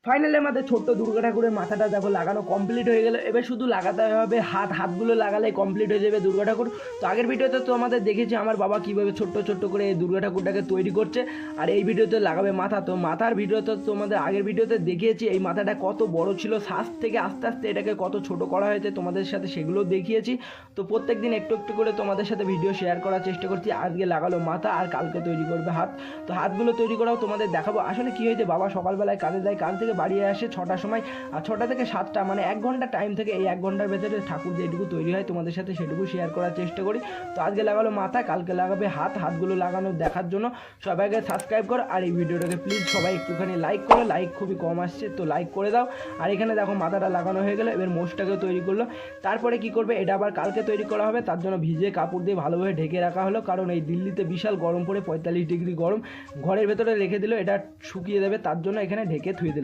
Finally আমাদের ছোট্ট দুর্গা ঠাকুরের মাথাটা দেখো লাগানো কমপ্লিট হয়ে গেল। এবার শুধু লাগাতে হবে হাতগুলো লাগালেই কমপ্লিট হয়ে যাবে দুর্গা ঠাকুর। তো আগের ভিডিওতে তো আমাদের দেখেছি আমার বাবা কীভাবে ছোট্ট ছোট্ট করে এই দুর্গা ঠাকুরটাকে তৈরি করছে, আর এই ভিডিওতে লাগাবে মাথা। তো মাথার ভিডিওতে তোমাদের আগের ভিডিওতে দেখিয়েছি এই মাথাটা কত বড় ছিল, শ্বাস থেকে আস্তে আস্তে এটাকে কত ছোট করা হয়েছে তোমাদের সাথে সেগুলো দেখিয়েছি। তো প্রত্যেক দিন একটু একটু করে তোমাদের সাথে ভিডিও শেয়ার করার চেষ্টা করছি। আজকে লাগালো মাথা আর কালকে তৈরি করবে হাত। তো হাতগুলো তৈরি করাও তোমাদের দেখাবো। আসলে কী হয়েছে, বাবা সকালবেলায় কাজে যায়, কাজ থেকে বাড়ি আসে 6টার সময়, আর 6টা থেকে 7টা মানে 1 ঘন্টা টাইম থেকে, এই 1 ঘন্টার ভেতরে ঠাকুর যেটুকু তৈরি হয় তোমাদের সাথে সেটুকু শেয়ার করার চেষ্টা করি। তো আজকে লাগালো মাথা, কালকে লাগাবে হাত। হাতগুলো লাগানো দেখার জন্য সবাইকে সাবস্ক্রাইব করো, আর এই ভিডিওটাকে প্লিজ সবাই একটুখানি লাইক করো, লাইক খুবই কম আসছে তো লাইক করে দাও। আর এখানে দেখো মাথাটা লাগানো হয়ে গেলো, এবার মোষটাকেও তৈরি করলো। তারপরে কি করবে, এটা আবার কালকে তৈরি করা হবে, তার জন্য ভিজে কাপড় দিয়ে ভালোভাবে ঢেকে রাখা হলো, কারণ এই দিল্লিতে বিশাল গরম পড়ে, 45 ডিগ্রি গরম, ঘরের ভেতরে রেখে দিল, এটা শুকিয়ে দেবে, তার জন্য এখানে ঢেকে থুয়ে দিল।